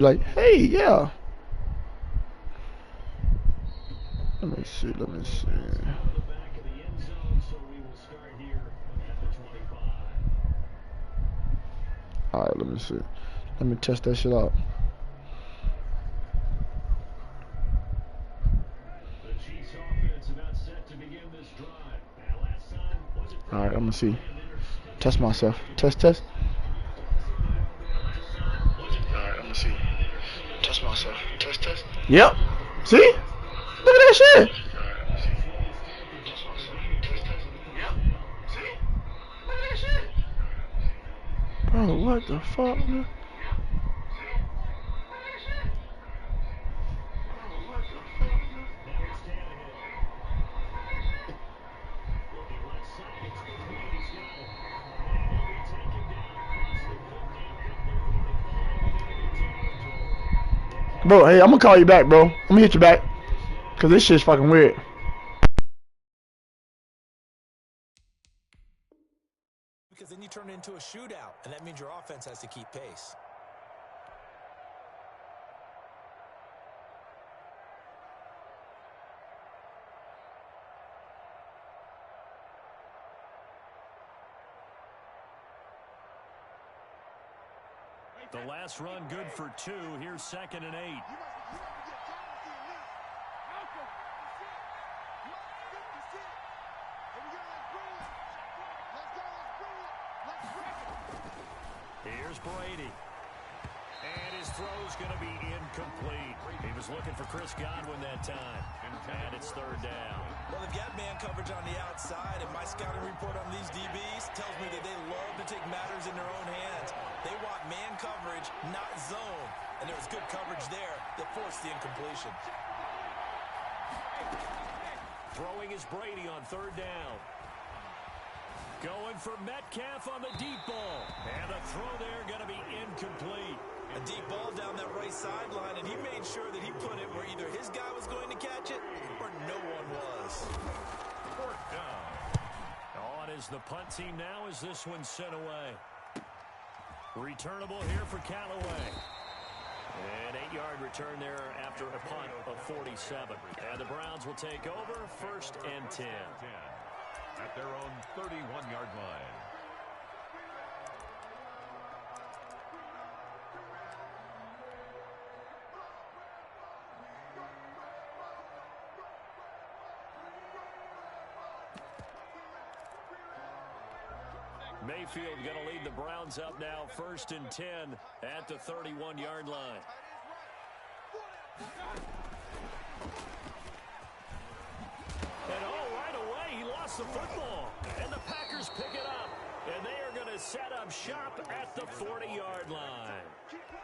Like, hey, yeah. Let me see. Let me see. All right, let me see. Let me test that shit out. All right, I'm gonna see. Test myself. Test, test. All right, I'm gonna see. Test myself. Test, test. Yep. See? Look at that shit. Bro, what the fuck, man? Bro, hey, I'm gonna call you back, bro. I'm gonna hit you back. Cause this shit's fucking weird. Because then you turn it into a shootout, and that means your offense has to keep pace. The last run good for 2. Here's 2nd and 8. Here's Brady. And his throw's going to be incomplete. He was looking for Chris Godwin that time. And it's 3rd down. Well, they've got man coverage on the outside, and my scouting report on these DBs tells me that they love to take matters in their own hands. They want man coverage, not zone. And there was good coverage there that forced the incompletion. Throwing is Brady on 3rd down. Going for Metcalf on the deep ball. And the throw there going to be incomplete. A deep ball down that right sideline, and he made sure that he put it where either his guy was going to catch it or no one was. 4th down. On is the punt team now as this one's sent away. Returnable here for Callaway. An 8-yard return there after a punt of 47. And the Browns will take over 1st and 10. At their own 31-yard line. Mayfield going to lead the Browns up now, 1st and 10 at the 31-yard line. And right away, he lost the football. And the Packers pick it up. And they are going to set up shop at the 40-yard line.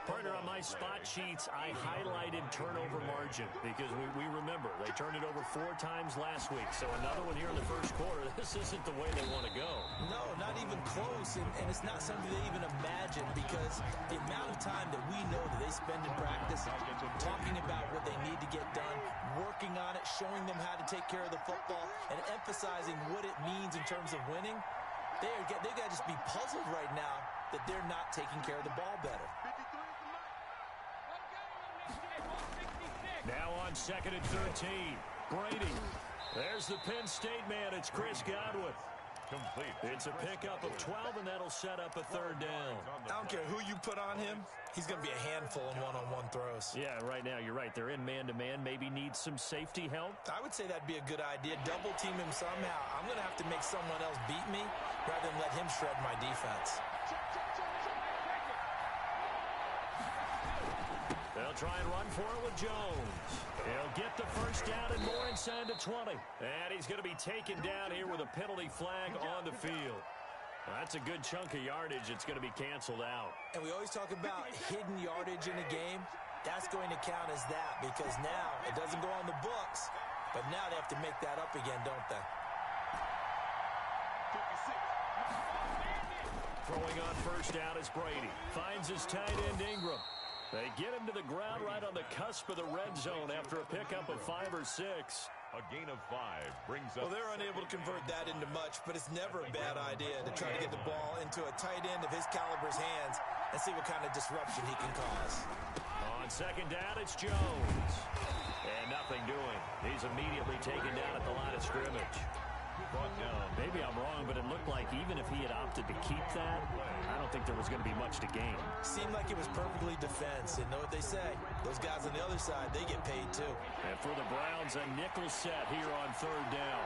Partner, on my spot sheets, I highlighted turnover margin because we remember they turned it over 4 times last week. So another one here in the first quarter. This isn't the way they want to go. No, not even close. And it's not something they even imagine because the amount of time that we know that they spend in practice talking about what they need to get done, working on it, showing them how to take care of the football, and emphasizing what it means in terms of winning, they got to just be puzzled right now that they're not taking care of the ball better. Now on 2nd and 13. Brady. There's the Penn State man. It's Chris Godwin. Complete. It's a pickup of 12, and that'll set up a 3rd down. I don't care who you put on him. He's going to be a handful in one-on-one throws. Yeah, right now, you're right. They're in man-to-man. Maybe need some safety help. I would say that'd be a good idea. Double team him somehow. I'm going to have to make someone else beat me rather than let him shred my defense. They'll try and run for it with Jones. He'll get the 1st down and more inside the 20. And he's going to be taken down here with a penalty flag on the field. That's a good chunk of yardage. It's going to be canceled out. And we always talk about hidden yardage in a game. That's going to count as that because now it doesn't go on the books, but now they have to make that up again, don't they? Throwing on 1st down is Brady. Finds his tight end Ingram. They get him to the ground right on the cusp of the red zone after a pickup of 5 or 6. A gain of 5 brings up... Well, they're unable to convert that into much, but it's never a bad idea to try to get the ball into a tight end of his caliber's hands and see what kind of disruption he can cause. second down, it's Jones. And nothing doing. He's immediately taken down at the line of scrimmage. Maybe I'm wrong, but it looked like even if he had opted to keep that, I don't think there was going to be much to gain. Seemed like it was perfectly defense. And know what they say? Those guys on the other side, they get paid too. And for the Browns, a nickel set here on third down.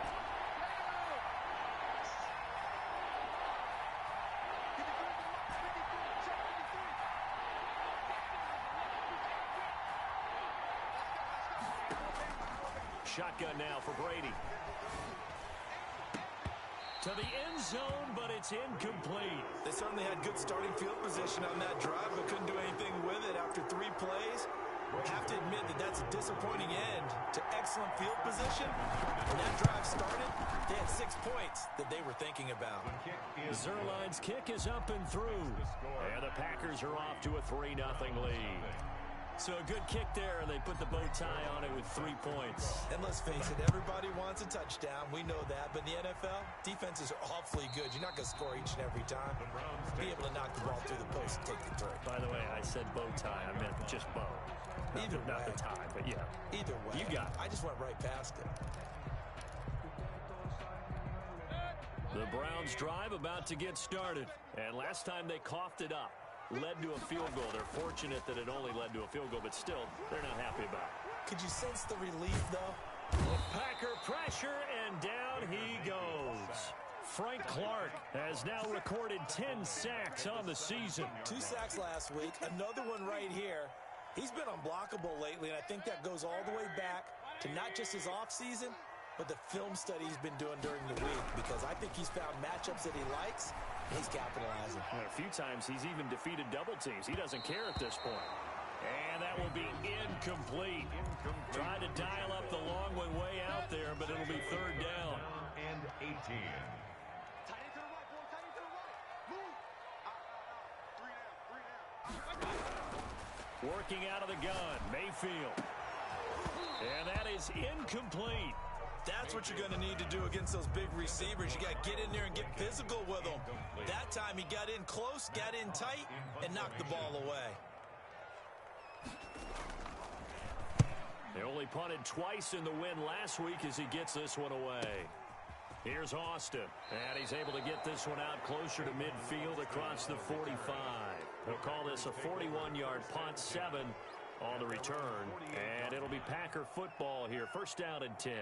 Shotgun now for Brady. To the end zone, but it's incomplete. They certainly had good starting field position on that drive, but couldn't do anything with it after 3 plays. I have to admit that that's a disappointing end to excellent field position. When that drive started, they had 6 points that they were thinking about. Zerline's kick is up and through. And the Packers are off to a 3-0 lead. So a good kick there, and they put the bow tie on it with 3 points. And let's face it, everybody wants a touchdown. We know that. But in the NFL, defenses are awfully good. You're not going to score each and every time. Be able to knock the ball through the post and take the 3. By the way, I said bow tie. I meant just bow. Either way. Not the tie, but yeah. Either way. You got it. I just went right past it. The Browns drive about to get started. And last time they coughed it up. Led to a field goal. They're fortunate that it only led to a field goal, but still, they're not happy about it. Could you sense the relief, though? Packer pressure, and down he goes. Frank Clark has now recorded 10 sacks on the season. 2 sacks last week, another one right here. He's been unblockable lately, and I think that goes all the way back to not just his offseason, but the film study he's been doing during the week, because I think he's found matchups that he likes, and he's capitalizing. And a few times he's even defeated double teams. He doesn't care at this point. And that will be incomplete. Tried to dial up the long one way out there, but it'll be third down. And 18. Working out of the gun, Mayfield. And that is incomplete. That's what you're going to need to do against those big receivers. You got to get in there and get physical with them. That time he got in close, got in tight, and knocked the ball away. They only punted twice in the win last week as he gets this one away. Here's Austin, and he's able to get this one out closer to midfield across the 45. They'll call this a 41-yard punt, 7 on the return, and it'll be Packer football here. First down and 10.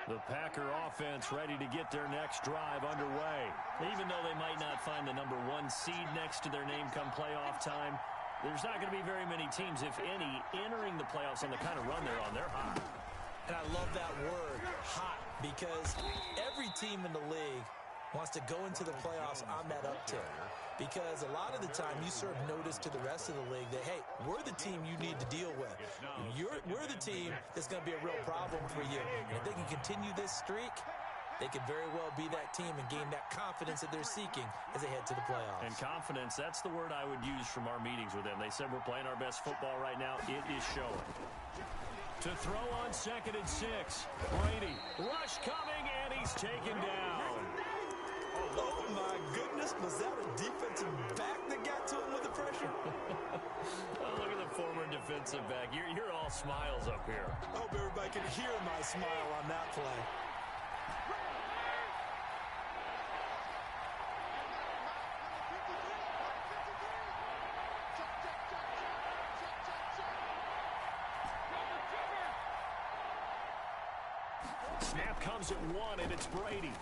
The Packer offense ready to get their next drive underway. Even though they might not find the number 1 seed next to their name come playoff time, there's not going to be very many teams, if any, entering the playoffs on the kind of run they're on. They're hot. And I love that word, hot, because every team in the league wants to go into the playoffs on that uptick. Because a lot of the time you serve notice to the rest of the league that, hey, we're the team you need to deal with. We're the team that's going to be a real problem for you. And if they can continue this streak, they could very well be that team and gain that confidence that they're seeking as they head to the playoffs. And confidence, that's the word I would use from our meetings with them. They said we're playing our best football right now. It is showing. To throw on 2nd and 6. Brady, rush coming, and he's taken down. Oh, my goodness. Was that a defensive back that got to him with the pressure? Oh, look at the former defensive back. You're all smiles up here. I hope everybody can hear my smile on that play. Snap comes at 1, and it's Brady.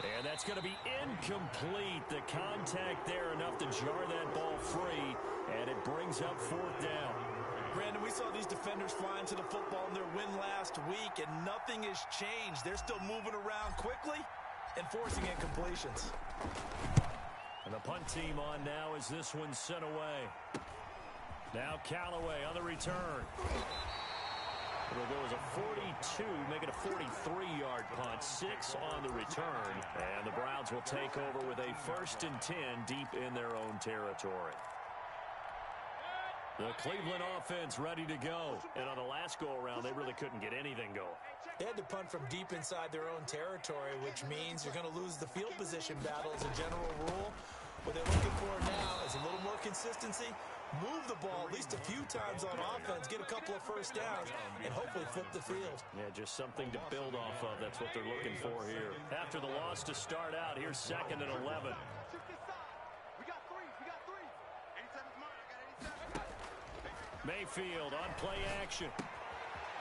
And that's going to be incomplete. The contact there enough to jar that ball free, and it brings up 4th down. Brandon, we saw these defenders flying to the football in their win last week, and nothing has changed. They're still moving around quickly and forcing incompletions. And the punt team on now as this one's sent away. Now Callaway on the return. It'll go as a 42, make it a 43-yard punt, 6 on the return. And the Browns will take over with a 1st and 10 deep in their own territory. The Cleveland offense ready to go. And on the last go-around, they really couldn't get anything going. They had to punt from deep inside their own territory, which means you're going to lose the field position battle as a general rule. What they're looking for now is a little more consistency, move the ball at least a few times on offense, get a couple of first downs, and hopefully flip the field. Yeah, just something to build off of. That's what they're looking for here. After the loss to start out, here's 2nd and 11. Mayfield on play action.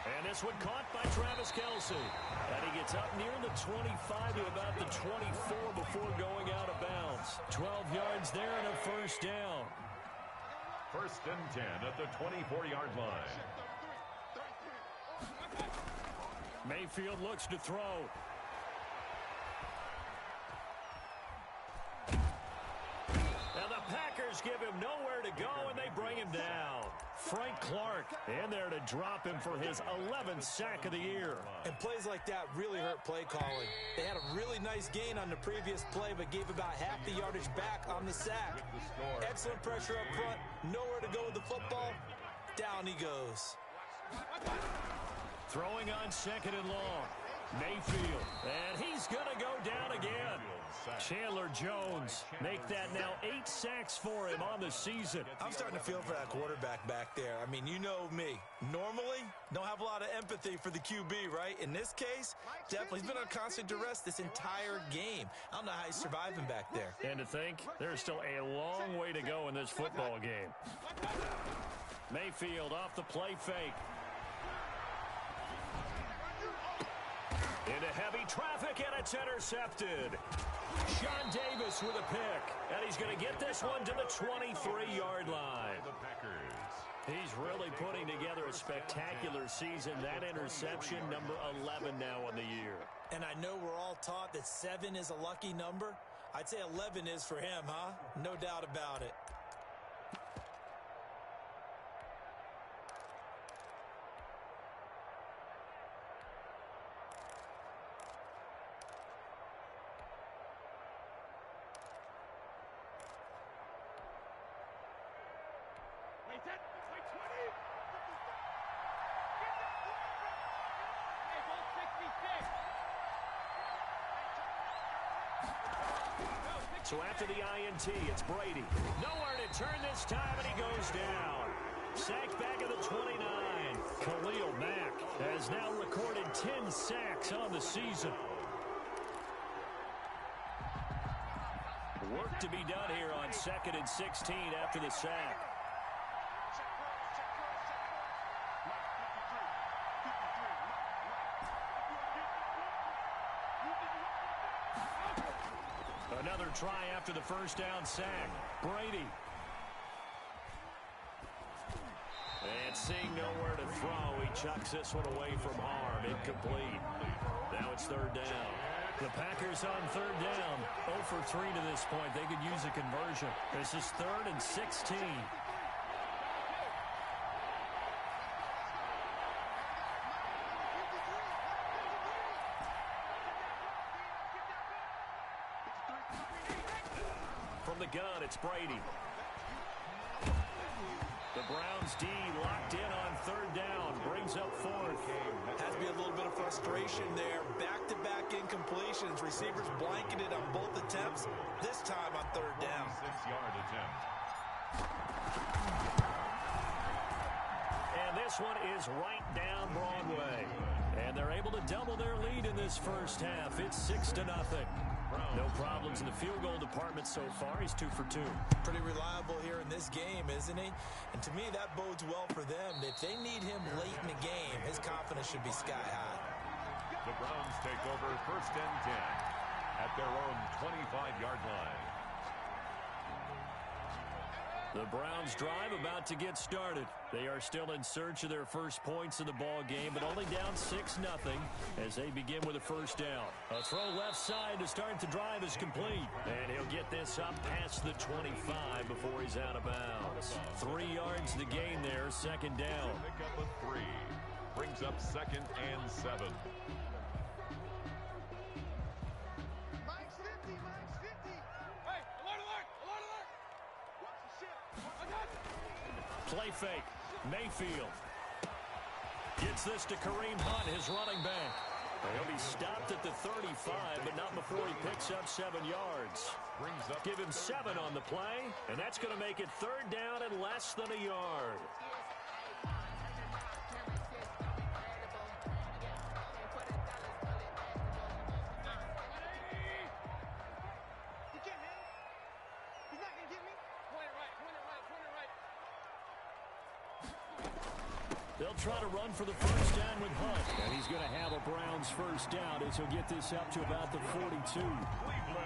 And this one caught by Travis Kelce. And he gets up near the 25 to about the 24 before going out of bounds. 12 yards there and a first down. 1st and 10 at the 24-yard line. Mayfield looks to throw. And the Packers give him nowhere to go, and they bring him down. Frank Clark in there to drop him for his 11th sack of the year. And plays like that really hurt play calling. They had a really nice gain on the previous play, but gave about half the yardage back on the sack. Excellent pressure up front, nowhere to go with the football. Down he goes. Throwing on 2nd and long. Mayfield, and he's going to go down again. Chandler Jones make that now 8 sacks for him on the season. I'm starting to feel for that quarterback back there. I mean, you know me. Normally, don't have a lot of empathy for the QB, right? In this case, definitely. He's been on constant duress this entire game. I don't know how he's surviving back there. And to think, there's still a long way to go in this football game. Mayfield off the play fake. Into heavy traffic, and it's intercepted. Sean Davis with a pick, and he's going to get this one to the 23-yard line. The Packers. He's really putting together a spectacular season. That interception, number 11 now on the year. And I know we're all taught that 7 is a lucky number. I'd say 11 is for him, huh? No doubt about it. So after the INT, it's Brady. Nowhere to turn this time, and he goes down. Sacked back at the 29. Khalil Mack has now recorded 10 sacks on the season. Work to be done here on 2nd and 16 after the sack. Another try after the first down sack. Brady. And seeing nowhere to throw, he chucks this one away from harm. Incomplete. Now it's 3rd down. The Packers on 3rd down. 0 for 3 to this point. They could use a conversion. This is 3rd and 16. From the gun, it's Brady. The Browns D locked in on 3rd down. Brings up 4th. Has to be a little bit of frustration there. Back-to-back incompletions. Receivers blanketed on both attempts. This time on 3rd down. 6-yard attempt. And this one is right down Broadway. And they're able to double their lead in this first half. It's 6-0. No problems in the field goal department so far. He's 2 for 2. Pretty reliable here in this game, isn't he? And to me, that bodes well for them. If they need him late in the game, his confidence should be sky high. The Browns take over 1st and 10 at their own 25-yard line. The Browns drive about to get started. They are still in search of their first points in the ball game, but only down 6-0 as they begin with a first down. A throw left side to start the drive is complete, and he'll get this up past the 25 before he's out of bounds. 3 yards to gain there, 2nd down. Pick up a 3. Brings up 2nd and 7. Play fake. Mayfield gets this to Kareem Hunt, his running back. He'll be stopped at the 35, but not before he picks up 7 yards. Give him 7 on the play, and that's going to make it 3rd down and less than a yard. They'll try to run for the first down with Hunt. And he's going to have a Browns first down as he'll get this up to about the 42.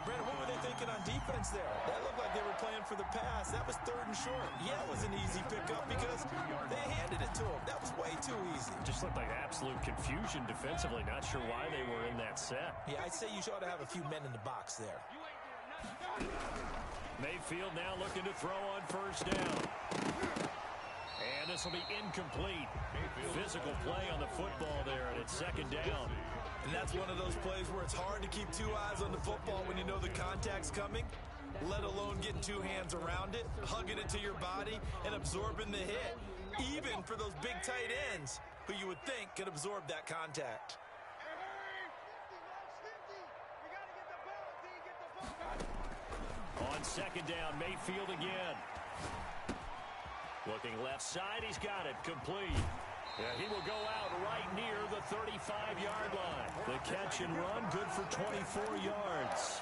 Brandon, what were they thinking on defense there? That looked like they were playing for the pass. That was 3rd and short. Yeah, it was an easy pickup because they handed it to him. That was way too easy. Just looked like absolute confusion defensively. Not sure why they were in that set. Yeah, I'd say you ought to have a few men in the box there. Mayfield now looking to throw on first down. And this will be incomplete. Physical play on the football there, and it's 2nd down. And that's one of those plays where it's hard to keep 2 eyes on the football when you know the contact's coming, let alone getting 2 hands around it, hugging it to your body, and absorbing the hit, even for those big tight ends who you would think could absorb that contact. On 2nd down, Mayfield again. Looking left side, he's got it, complete. Yeah, he will go out right near the 35-yard line. The catch and run, good for 24 yards.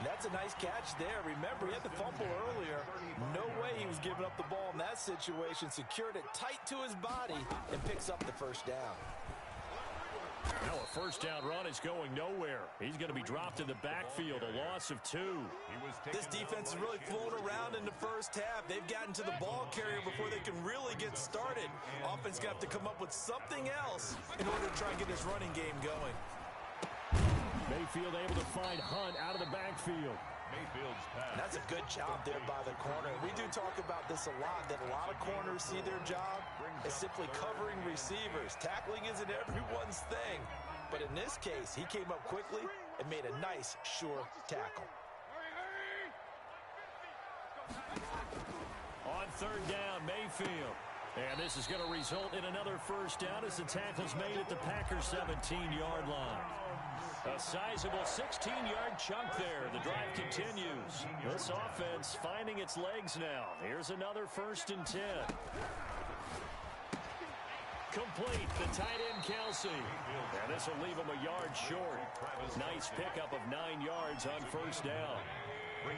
That's a nice catch there. Remember, he had the fumble earlier. No way he was giving up the ball in that situation. Secured it tight to his body and picks up the first down. Now a first down run is going nowhere. He's going to be dropped in the backfield, a loss of 2. This defense is really flown around in the first half. They've gotten to the ball carrier before they can really get started. Offense got to come up with something else in order to try and get this running game going. Mayfield able to find Hunt out of the backfield. Mayfield's pass. And that's a good job there by the corner. We do talk about this a lot, that a lot of corners see their job as simply covering receivers. Tackling isn't everyone's thing. But in this case, he came up quickly and made a nice, sure tackle. On 3rd down, Mayfield. And this is going to result in another first down as the tackle's made at the Packers' 17-yard line. A sizable 16-yard chunk there. The drive continues. This offense finding its legs now. Here's another 1st and 10. Complete, the tight end Kelsey. And this will leave him a yard short. Nice pickup of 9 yards on first down.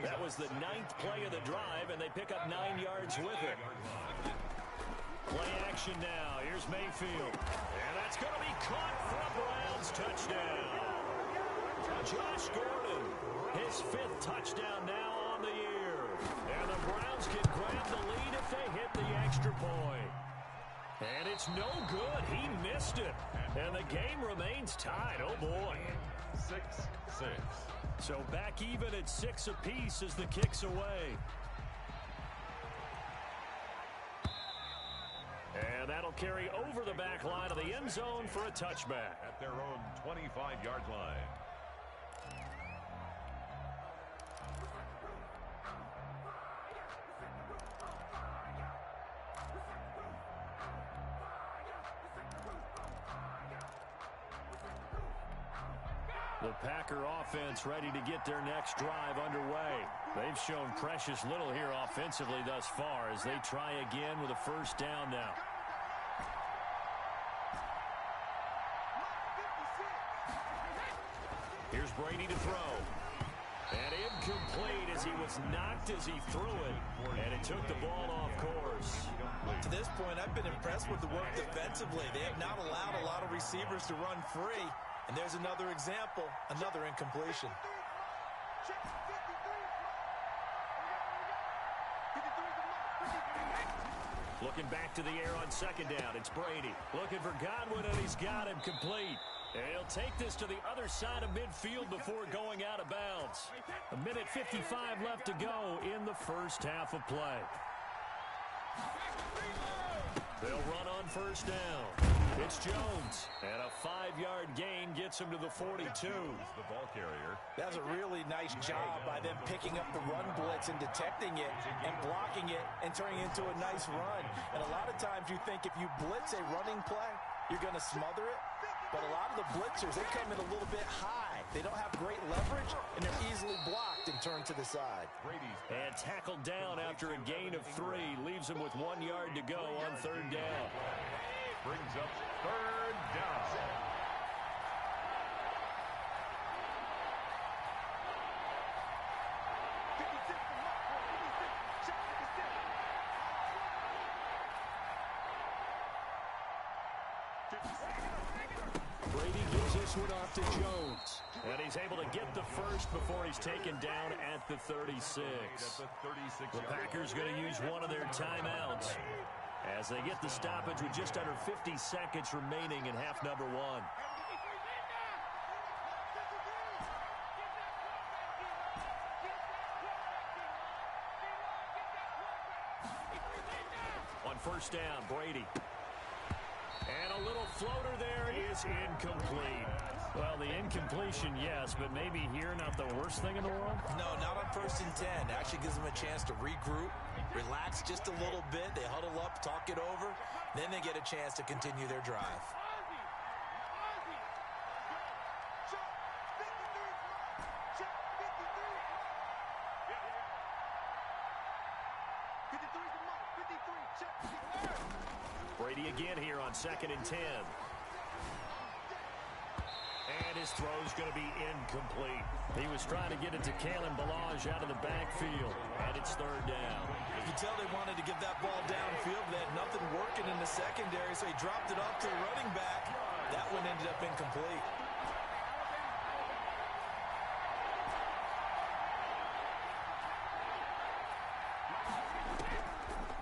That was the 9th play of the drive, and they pick up 9 yards with it. Play action now. Here's Mayfield. And that's going to be caught for a Browns touchdown. Josh Gordon, his 5th touchdown now on the year. And the Browns can grab the lead if they hit the extra point. And it's no good. He missed it. And the game remains tied. Oh, boy. 6-6. So back even at 6 apiece as the kick's away. And that'll carry over the back line of the end zone for a touchback. At their own 25-yard line. The Packer offense ready to get their next drive underway. They've shown precious little here offensively thus far as they try again with a first down now. Here's Brady to throw. And incomplete as he was knocked as he threw it. And it took the ball off course. To this point, I've been impressed with the work defensively. They have not allowed a lot of receivers to run free. And there's another example, another incompletion. Looking back to the air on second down. It's Brady. Looking for Godwin, and he's got him complete. And he'll take this to the other side of midfield before going out of bounds. 1:55 left to go in the first half of play. They'll run on first down. It's Jones, and a 5-yard gain gets him to the 42. The ball carrier. That was a really nice job by them picking up the run blitz and detecting it and blocking it and turning it into a nice run. And a lot of times you think if you blitz a running play, you're going to smother it. But a lot of the blitzers, they come in a little bit high. They don't have great leverage, and they're easily blocked and turned to the side. And tackled down after a gain of 3. Leaves him with 1 yard to go on 3rd down. Brings up 3rd down. Brady gives this one off to Jones. And he's able to get the first before he's taken down at the 36. The Packers going to use one of their timeouts as they get the stoppage with just under 50 seconds remaining in half number 1. On 1st down, Brady. And a little floater there is incomplete. Well, the incompletion, yes, but maybe here not the worst thing in the world? No, not on 1st and 10. Actually gives them a chance to regroup, relax just a little bit. They huddle up, talk it over. Then they get a chance to continue their drive. Brady again here on 2nd and 10. And his throw's going to be incomplete. He was trying to get it to Kalen Ballage out of the backfield, and it's 3rd down. You can tell they wanted to get that ball downfield. They had nothing working in the secondary, so he dropped it off to the running back. That one ended up incomplete.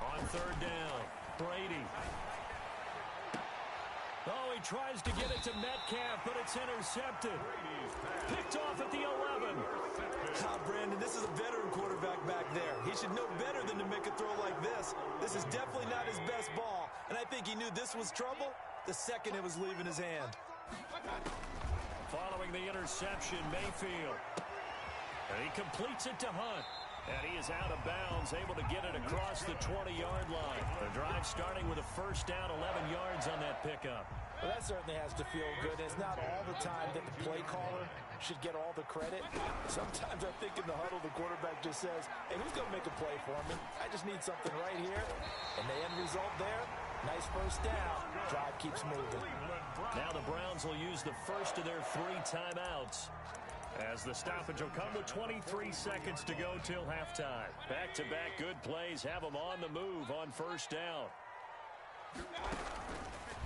On 3rd down, Brady. Oh, he tries to get it to Metcalf, but it's intercepted. Picked off at the 11. Brandon, this is a veteran quarterback back there. He should know better than to make a throw like this. This is definitely not his best ball, and I think he knew this was trouble the second it was leaving his hand. Following the interception, Mayfield. And he completes it to Hunt. And he is out of bounds, able to get it across the 20-yard line. The drive starting with a 1st down, 11 yards on that pickup. Well, that certainly has to feel good. It's not all the time that the play caller should get all the credit. Sometimes I think in the huddle, the quarterback just says, hey, who's going to make a play for me? I just need something right here. And the end result there, nice 1st down. Drive keeps moving. Now the Browns will use the first of their 3 timeouts, as the stoppage will come with 23 seconds to go till halftime. Back-to-back good plays have them on the move on 1st down.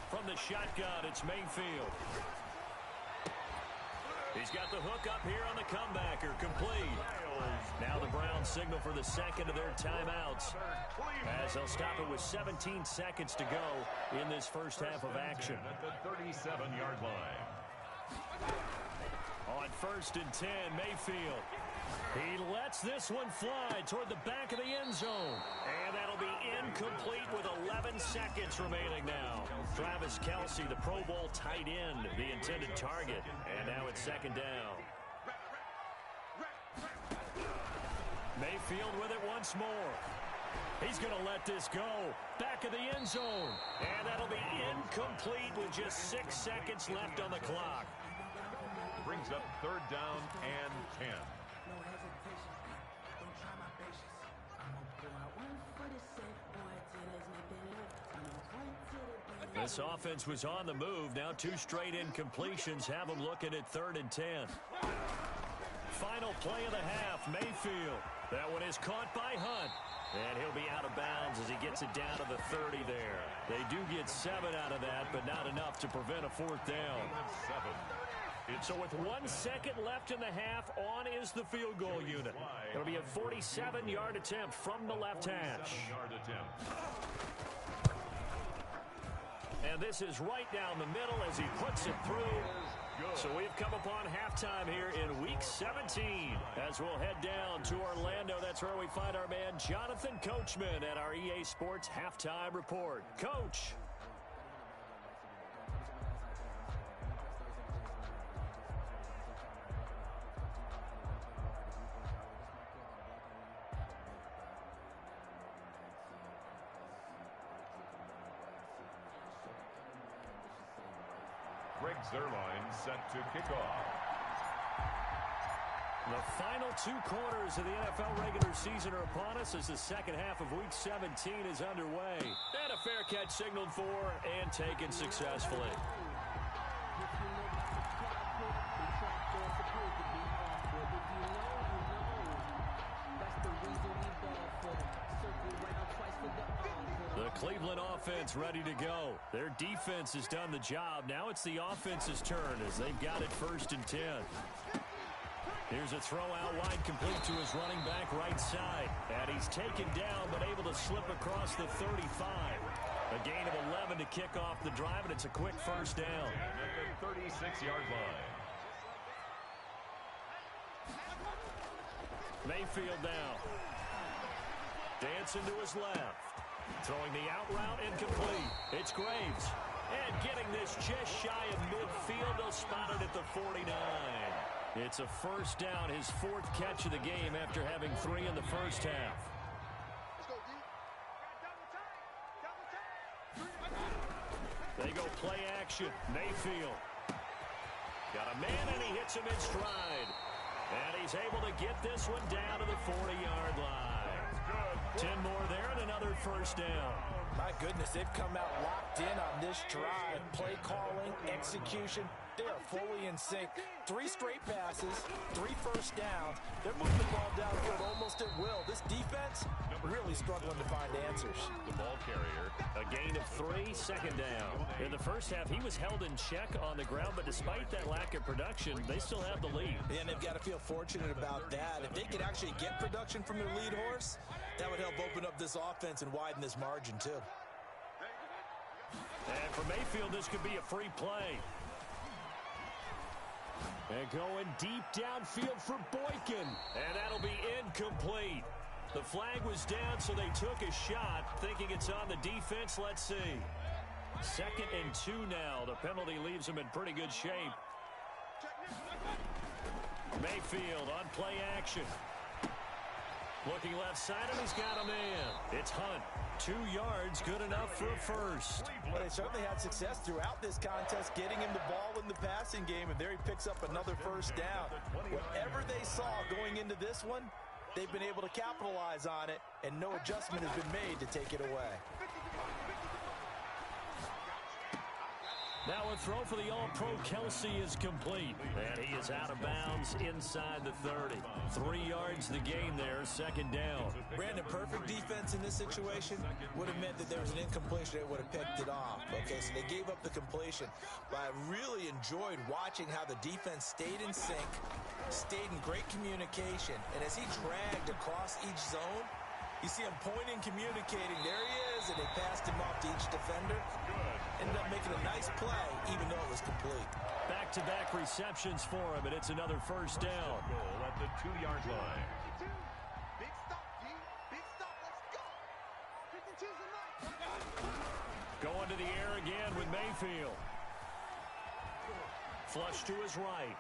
From the shotgun, it's Mayfield. He's got the hook up here on the comebacker, complete. Now the Browns signal for the second of their timeouts, as they'll stop it with 17 seconds to go in this first half of action. At the 37-yard line. On 1st and 10, Mayfield. He lets this one fly toward the back of the end zone. And that'll be incomplete with 11 seconds remaining now. Travis Kelce, the Pro Bowl tight end, the intended target. And now it's 2nd down. Mayfield with it once more. He's going to let this go. Back of the end zone. And that'll be incomplete with just 6 seconds left on the clock. Brings up 3rd down and 10. This offense was on the move. Now 2 straight incompletions have them looking at 3rd and 10. Final play of the half, Mayfield. That one is caught by Hunt. And he'll be out of bounds as he gets it down to the 30 there. They do get 7 out of that, but not enough to prevent a 4th down. 7. So with 1 second left in the half, on is the field goal unit. It'll be a 47-yard attempt from the left hash. And this is right down the middle as he puts it through. So we've come upon halftime here in Week 17. As we'll head down to Orlando, that's where we find our man Jonathan Coachman at our EA Sports Halftime Report. Coach. Greg Zuerlein set to kick off. The final 2 quarters of the NFL regular season are upon us as the second half of Week 17 is underway. And a fair catch signaled for and taken successfully. The Cleveland offense ready to go. Their defense has done the job. Now it's the offense's turn as they've got it 1st and 10. Here's a throw out wide, complete to his running back right side. And he's taken down but able to slip across the 35. A gain of 11 to kick off the drive, and it's a quick 1st down. And at the 36-yard line. Mayfield now. Dancing to his left. Throwing the out route incomplete. It's Graves. And getting this just shy of midfield. They'll spot it at the 49. It's a 1st down, his 4th catch of the game after having 3 in the first half. They go play action. Mayfield. Got a man, and he hits him in stride. And he's able to get this one down to the 40-yard line. 10 more there and another 1st down. My goodness, they've come out locked in on this drive. Play calling, execution, they are fully in sync. 3 straight passes, 3 first downs. They're moving the ball downfield almost at will. This defense really struggling to find answers. The ball carrier. A gain of 3, 2nd down. In the first half, he was held in check on the ground, but despite that lack of production, they still have the lead. And they've got to feel fortunate about that. If they could actually get production from their lead horse, that would help open up this offense and widen this margin too. And for Mayfield, this could be a free play. And going deep downfield for Boykin. And that'll be incomplete. The flag was down, so they took a shot, thinking it's on the defense. Let's see. 2nd and 2 now. The penalty leaves them in pretty good shape. Mayfield on play action. Looking left side, and he's got a man. It's Hunt. 2 yards, good enough for a 1st. Well, they certainly had success throughout this contest, getting him the ball in the passing game, and there he picks up another 1st down. Whatever they saw going into this one, they've been able to capitalize on it, and no adjustment has been made to take it away. Now a throw for the All-Pro Kelsey is complete. And he is out of bounds inside the 30. 3 yards the gain there, 2nd down. Brandon, perfect defense in this situation would have meant that there was an incompletion. They would have picked it off. Okay, so they gave up the completion. But I really enjoyed watching how the defense stayed in sync, stayed in great communication. And as he dragged across each zone, you see him pointing, communicating. There he is, and they passed him off to each defender. Ended up making a nice play, even though it was complete. Back-to-back receptions for him, and it's another 1st down. Goal at the 2-yard line. Big stop, G. Big stop. Let's go. Going to the air again with Mayfield. Flush to his right.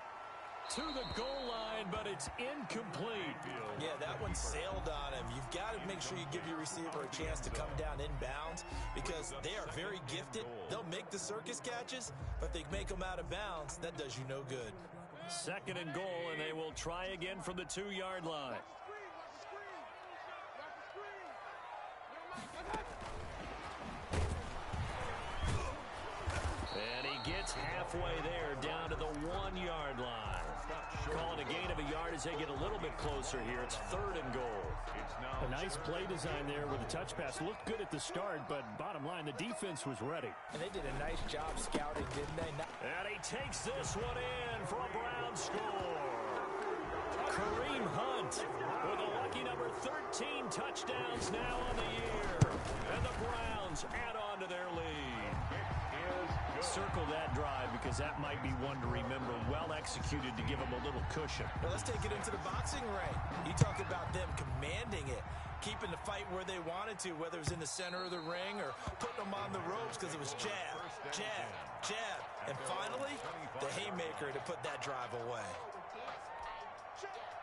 To the goal line, but it's incomplete. Yeah, that one sailed on him. You've got to make sure you give your receiver a chance to come down inbounds because they are very gifted. They'll make the circus catches, but if they make them out of bounds, that does you no good. 2nd and goal, and they will try again from the 2-yard line. And he gets halfway there, down to the 1-yard line. Calling a gain of a yard as they get a little bit closer here. It's 3rd and goal. A nice play design there with a touch pass. Looked good at the start, but bottom line, the defense was ready. And they did a nice job scouting, didn't they? And he takes this one in for a Brown score. Kareem Hunt with a lucky number 13 touchdowns now on the year. And the Browns add on to their lead. Circle that drive because that might be one to remember. Well executed to give them a little cushion. Well, let's take it into the boxing ring. You talk about them commanding it, keeping the fight where they wanted to, whether it was in the center of the ring or putting them on the ropes because it was jab, jab, jab. And finally, the haymaker to put that drive away.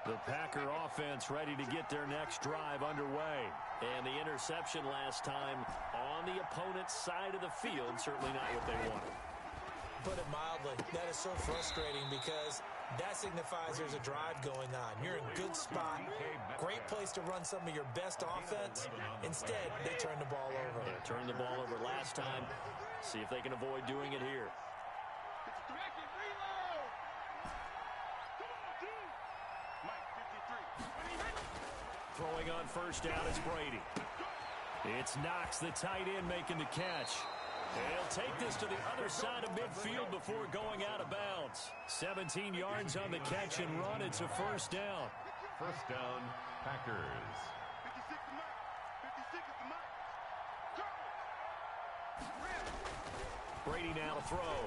The Packer offense ready to get their next drive underway. And the interception last time on the opponent's side of the field, certainly not what they wanted. put it mildly. That is so frustrating because that signifies there's a drive going on. You're in a good spot, great place to run some of your best offense. Instead, they turn the ball over. Yeah, turned the ball over last time. See if they can avoid doing it here. Throwing on first down is Brady. It's Knox, the tight end, making the catch. He'll take this to the other side of midfield before going out of bounds. 17 yards on the catch and run. It's a first down. First down, Packers. 56 the mark. 56 is the mark. Brady now to throw.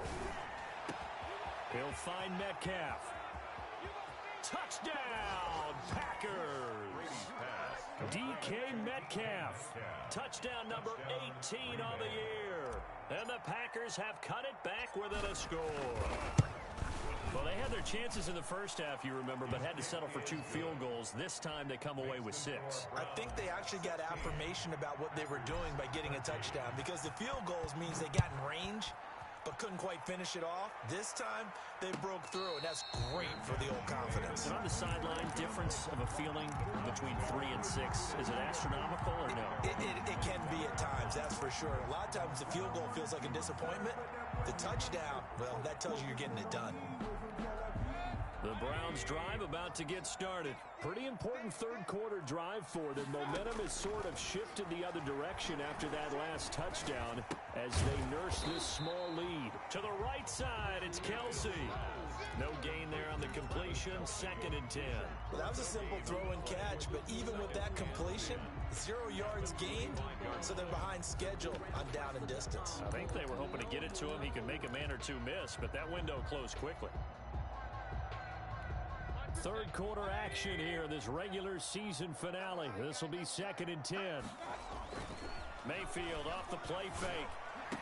He'll find Metcalf. Touchdown, Packers. DK Metcalf. Touchdown number 18 on the year. And the Packers have cut it back within a score. Well, they had their chances in the first half, you remember, but had to settle for 2 field goals. This time they come away with 6. I think they actually got affirmation about what they were doing by getting a touchdown because the field goals means they got in range but couldn't quite finish it off. This time, they broke through, and that's great for the old confidence. And on the sideline, difference of a feeling between 3 and 6, is it astronomical or no? It can be at times, that's for sure. A lot of times the field goal feels like a disappointment. The touchdown, well, that tells you you're getting it done. The Browns' drive about to get started. Pretty important third quarter drive for them. Momentum has sort of shifted the other direction after that last touchdown as they nurse this small lead. To the right side, it's Kelsey. No gain there on the completion, 2nd and 10. Well, that was a simple throw and catch, but even with that completion, 0 yards gained, so they're behind schedule on down and distance. I think they were hoping to get it to him. He could make a man or two miss, but that window closed quickly. Third quarter action here, this regular season finale. This will be 2nd and 10. Mayfield off the play fake.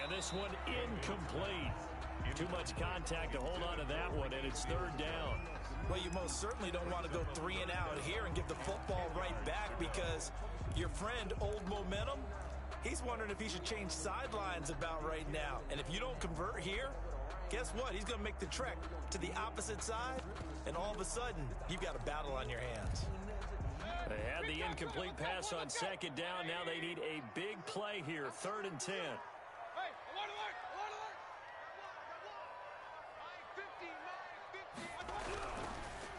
And this one incomplete. Too much contact to hold on to that one, and it's 3rd down. Well, you most certainly don't want to go 3 and out here and give the football right back because your friend, Old Momentum, he's wondering if he should change sidelines about right now. And if you don't convert here, guess what? He's going to make the trek to the opposite side, and all of a sudden, you've got a battle on your hands. They had the incomplete pass on 2nd down. Now they need a big play here, 3rd and 10.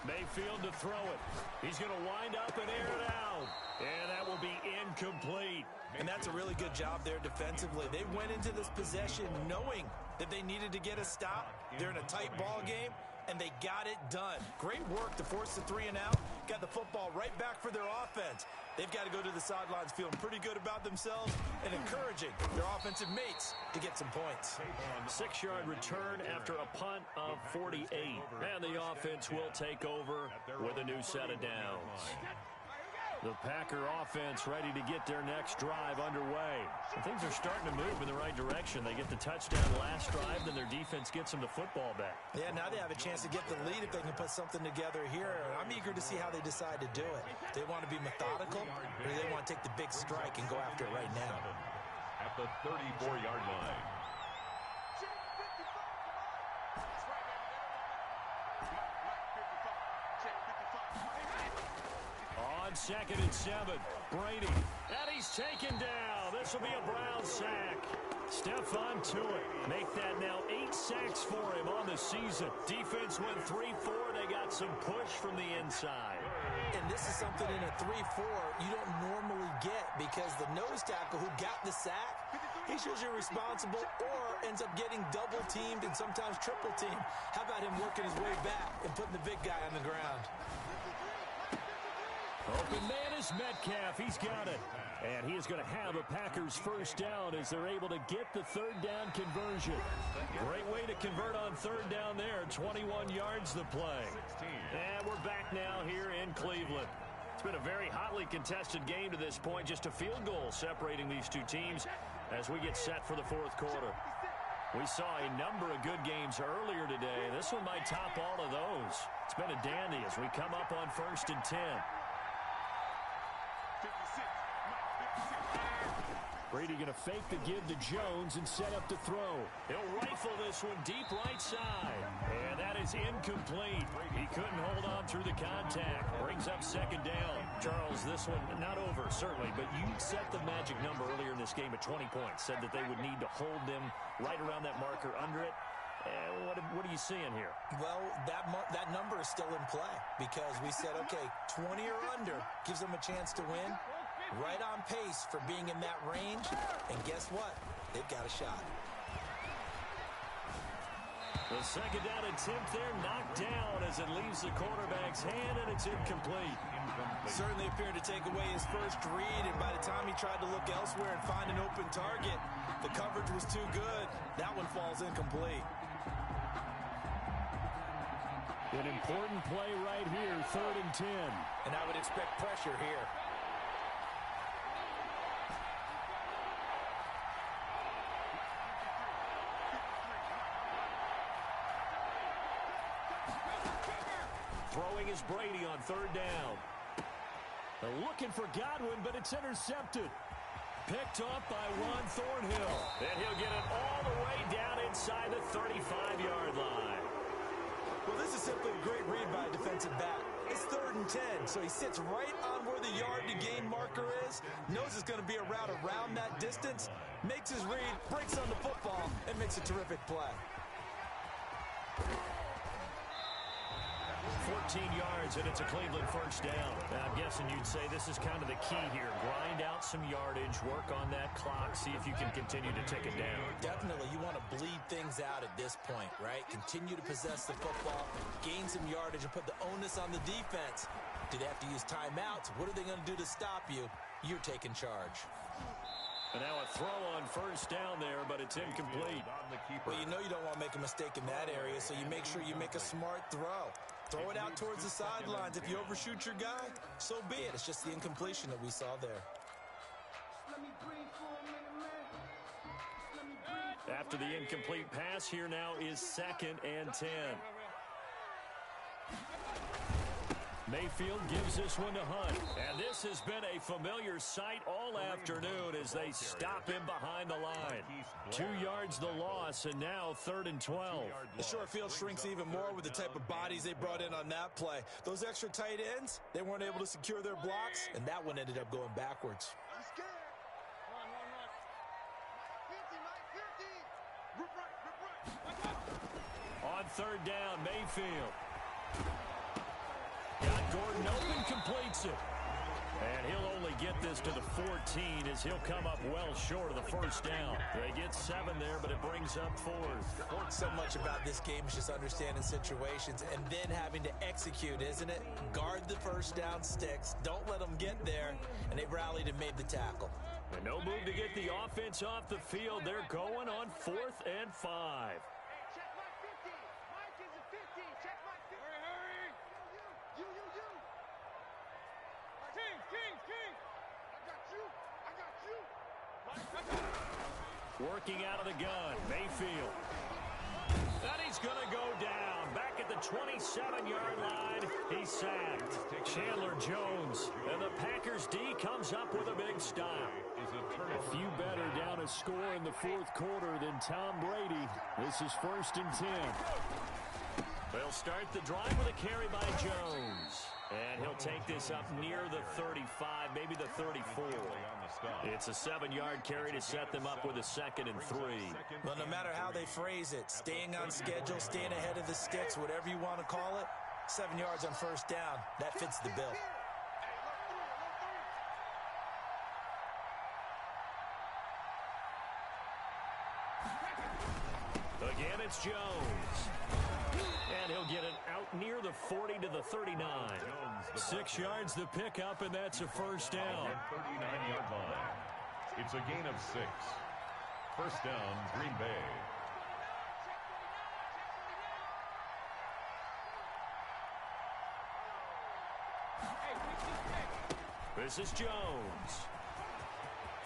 Mayfield to throw it. He's going to wind up and air it out. And that will be incomplete. And that's a really good job there defensively. They went into this possession knowing that they needed to get a stop. They're in a tight ball game, and they got it done. Great work to force the 3 and out. Got the football right back for their offense. They've got to go to the sidelines feeling pretty good about themselves and encouraging their offensive mates to get some points. 6-yard return after a punt of 48. And the offense will take over with a new set of downs. The Packer offense ready to get their next drive underway. And things are starting to move in the right direction. They get the touchdown last drive, then their defense gets them the football back. Yeah, now they have a chance to get the lead if they can put something together here. I'm eager to see how they decide to do it. They want to be methodical, or they want to take the big strike and go after it right now. At the 34-yard line. On 2nd and 7, Brady. And he's taken down. This will be a Brown sack. Stephon Tuitt make that now 8 sacks for him on the season. Defense went 3-4. They got some push from the inside. And this is something in a 3-4 you don't normally get because the nose tackle who got the sack, he's usually responsible or ends up getting double teamed and sometimes triple teamed. How about him working his way back and putting the big guy on the ground? Open man is Metcalf. He's got it. And he is going to have a Packers first down as they're able to get the 3rd down conversion. Great way to convert on 3rd down there. 21 yards the play. And we're back now here in Cleveland. It's been a very hotly contested game to this point. Just a field goal separating these two teams as we get set for the 4th quarter. We saw a number of good games earlier today. This one might top all of those. It's been a dandy as we come up on 1st and 10. Brady going to fake the give to Jones and set up to throw. He'll rifle this one deep right side. And that is incomplete. He couldn't hold on through the contact. Brings up second down. Charles, this one not over, certainly, but you set the magic number earlier in this game at 20 points. Said that they would need to hold them right around that marker under it. What are you seeing here? Well, that number is still in play because we said, okay, 20 or under gives them a chance to win. Right on pace for being in that range. And guess what? They've got a shot. The second down attempt there knocked down as it leaves the quarterback's hand, and it's incomplete. Certainly appeared to take away his first read, and by the time he tried to look elsewhere and find an open target, the coverage was too good. That one falls incomplete. An important play right here, 3rd and 10. And I would expect pressure here. Throwing is Brady on 3rd down. They're looking for Godwin, but it's intercepted. Picked up by Juan Thornhill. And he'll get it all the way down inside the 35-yard line. Well, this is simply a great read by a defensive back. It's 3rd and 10, so he sits right on where the yard to gain marker is, knows it's going to be a route around that distance, makes his read, breaks on the football, and makes a terrific play. 14 yards, and it's a Cleveland first down. Now, I'm guessing you'd say this is kind of the key here. Grind out some yardage, work on that clock, see if you can continue to take it down. Definitely, you want to bleed things out at this point, right? Continue to possess the football, gain some yardage, and put the onus on the defense. Do they have to use timeouts? What are they going to do to stop you? You're taking charge. And now a throw on first down there, but it's incomplete. Well, you know you don't want to make a mistake in that area, so you make sure you make a smart throw. Throw it out towards the sidelines. If you overshoot your guy, so be it. It's just the incompletion that we saw there. After the incomplete pass, here now is 2nd and 10. Mayfield gives this one to Hunt. And this has been a familiar sight all afternoon as they stop him behind the line. 2 yards the loss, and now 3rd and 12. The short field shrinks even more with the type of bodies they brought in on that play. Those extra tight ends, they weren't able to secure their blocks, and that one ended up going backwards. On 3rd down, Mayfield. Got Gordon open, completes it. And he'll only get this to the 14 as he'll come up well short of the first down. They get 7 there, but it brings up 4th. So much about this game is just understanding situations and then having to execute, isn't it? Guard the first down sticks. Don't let them get there. And they rallied and made the tackle. And no move to get the offense off the field. They're going on 4th and 5. Working out of the gun, Mayfield. And he's going to go down. Back at the 27-yard line, he's sacked. Chandler Jones. And the Packers D comes up with a big stop. A few better down a score in the 4th quarter than Tom Brady. This is 1st and 10. They'll start the drive with a carry by Jones. And he'll take this up near the 35, maybe the 34. It's a 7-yard carry to set them up with a 2nd and 3. Well, no matter how they phrase it, staying on schedule, staying ahead of the sticks, whatever you want to call it, 7 yards on first down, that fits the bill. Again, it's Jones. And he'll get it out near the 40 to the 39. 6 yards the pickup, and that's a first down. 39-yard line. It's a gain of 6. First down, Green Bay. This is Jones.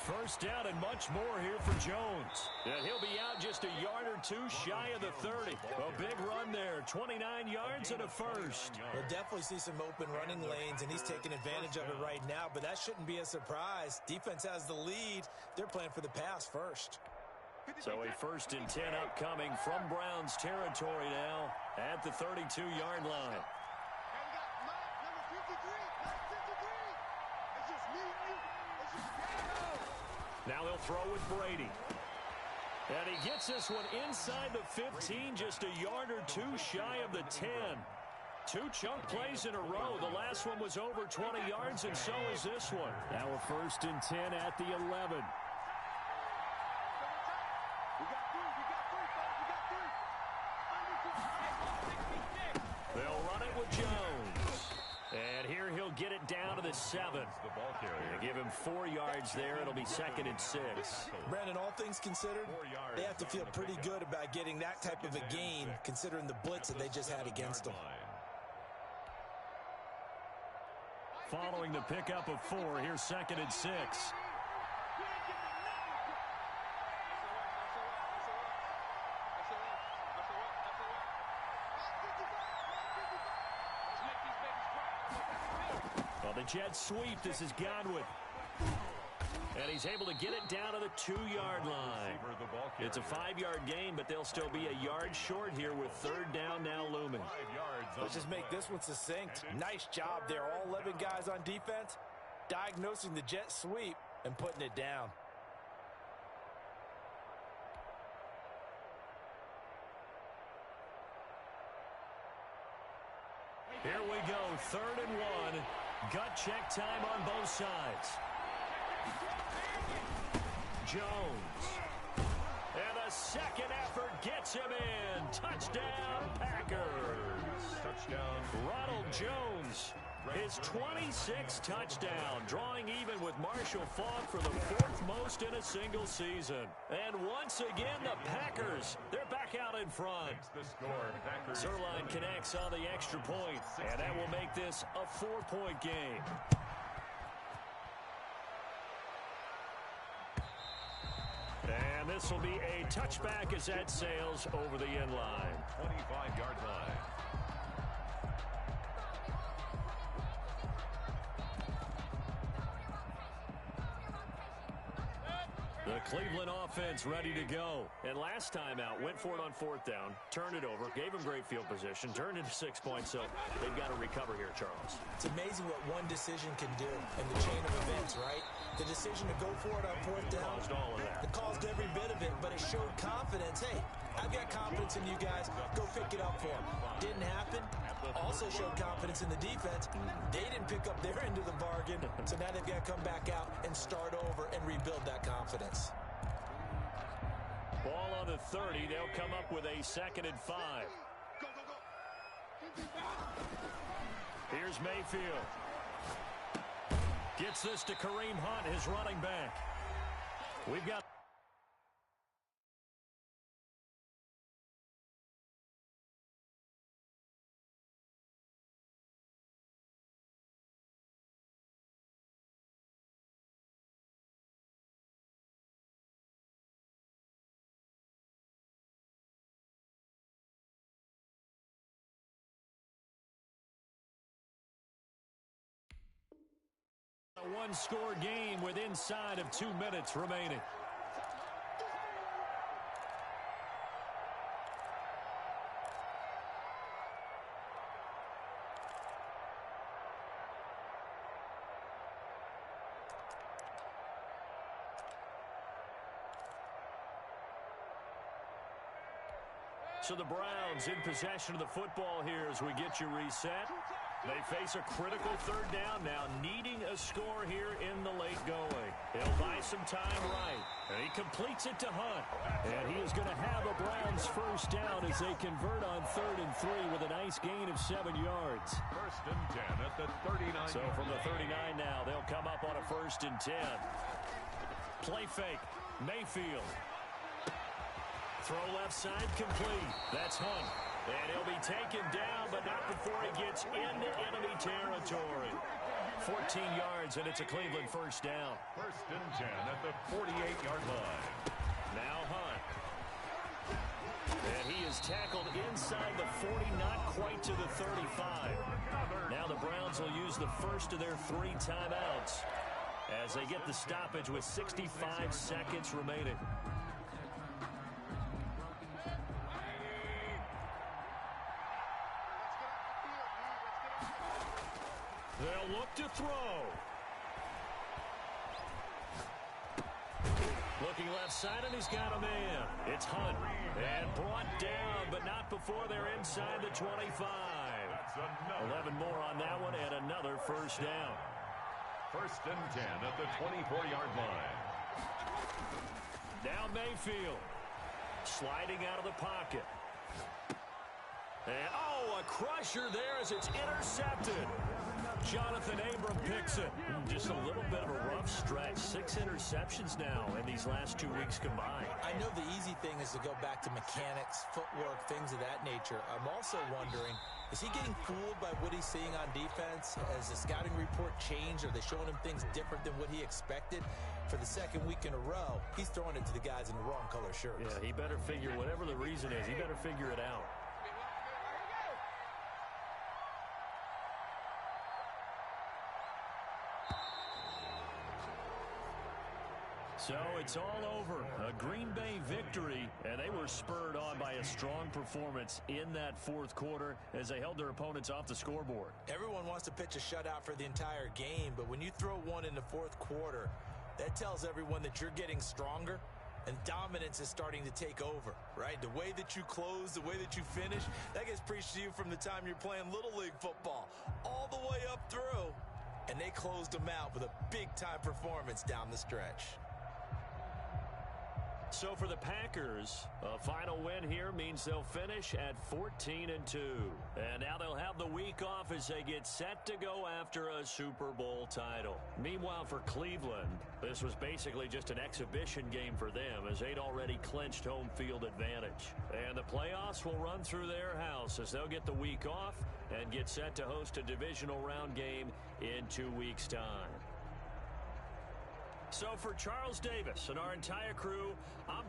First down and much more here for Jones. And he'll be out just a yard or two shy of the 30. A big run there, 29 yards and a first. We'll definitely see some open running lanes, and he's taking advantage of it right now, but that shouldn't be a surprise. Defense has the lead. They're playing for the pass first. So a 1st and 10 upcoming from Browns territory now at the 32-yard line. Now they'll throw with Brady. And he gets this one inside the 15, just a yard or two shy of the 10. 2 chunk plays in a row. The last one was over 20 yards, and so is this one. Now a 1st and 10 at the 11. They'll run it with Jones. And here he'll get it down to the 7. They give him 4 yards there. It'll be 2nd and 6. Brandon, all things considered, they have to feel pretty good about getting that type of a gain, considering the blitz that they just had against them. Following the pickup of 4, here's 2nd and 6. Well, the jet sweep. This is Godwin. And he's able to get it down to the 2-yard line. It's a 5-yard gain, but they'll still be a yard short here with 3rd down now looming. Let's just make this one succinct. Nice job there. All 11 guys on defense diagnosing the jet sweep and putting it down. Here we go, 3rd and 1. Gut check time on both sides. Jones. And a second effort gets him in. Touchdown, Packers. Touchdown. Ronald Jones, his 26th touchdown, drawing even with Marshall Faulk for the 4th most in a single season. And once again, the Packers, they're back out in front. The score, Packers. Zerline connects on the extra point, and that will make this a 4-point game. And this will be a touchback as that sails over the end line. 25-yard line. The Cleveland offense ready to go. And last time out, went for it on 4th down, turned it over, gave them great field position, turned into 6 points, so they've got to recover here, Charles. It's amazing what one decision can do in the chain of events, right? The decision to go for it on 4th down, Caused all of that. it caused every bit of it, but it showed confidence. Hey, I've got confidence in you guys. Go pick it up for them. Didn't happen. Also showed confidence in the defense. They didn't pick up their end of the bargain, so now they've got to come back out and start over and rebuild that confidence. Ball on the 30. They'll come up with a 2nd and 5. Here's Mayfield. Gets this to Kareem Hunt, his running back. We've got a one-score game with inside of 2 minutes remaining. So the Browns in possession of the football here as we get you reset. They face a critical 3rd down now, needing a score here in the late going. He'll buy some time right, and he completes it to Hunt. And he is going to have a Browns 1st down as they convert on 3rd and 3 with a nice gain of 7 yards. 1st and 10 at the 39. So from the 39 now, they'll come up on a 1st and 10. Play fake, Mayfield. Throw left side complete. That's Hunt. And he'll be taken down, but not before he gets into enemy territory. 14 yards, and it's a Cleveland first down. First and 10 at the 48-yard line. Now Hunt. And he is tackled inside the 40, not quite to the 35. Now the Browns will use the first of their 3 timeouts as they get the stoppage with 65 seconds remaining. They'll look to throw. Looking left side, and he's got a man. It's Hunt. And brought down, but not before they're inside the 25. 11 more on that one, and another first down. First and 10 at the 24-yard line. Now Mayfield. Sliding out of the pocket. And, oh, a crusher there as it's intercepted. Jonathan Abram picks it. Just a little bit of a rough stretch. 6 interceptions now in these last 2 weeks combined. I know the easy thing is to go back to mechanics, footwork, things of that nature. I'm also wondering, is he getting fooled by what he's seeing on defense? Has the scouting report changed? Are they showing him things different than what he expected? For the second week in a row, he's throwing it to the guys in the wrong color shirts. Yeah, he better figure, whatever the reason is, he better figure it out. So it's all over. A Green Bay victory, and they were spurred on by a strong performance in that fourth quarter as they held their opponents off the scoreboard. Everyone wants to pitch a shutout for the entire game, but when you throw one in the fourth quarter, that tells everyone that you're getting stronger and dominance is starting to take over, right? The way that you close, the way that you finish, that gets preached to you from the time you're playing Little League football all the way up through, and they closed them out with a big-time performance down the stretch. So for the Packers, a final win here means they'll finish at 14-2. And now they'll have the week off as they get set to go after a Super Bowl title. Meanwhile, for Cleveland, this was basically just an exhibition game for them as they'd already clinched home field advantage. And the playoffs will run through their house as they'll get the week off and get set to host a divisional round game in 2 weeks' time. So for Charles Davis and our entire crew, I'm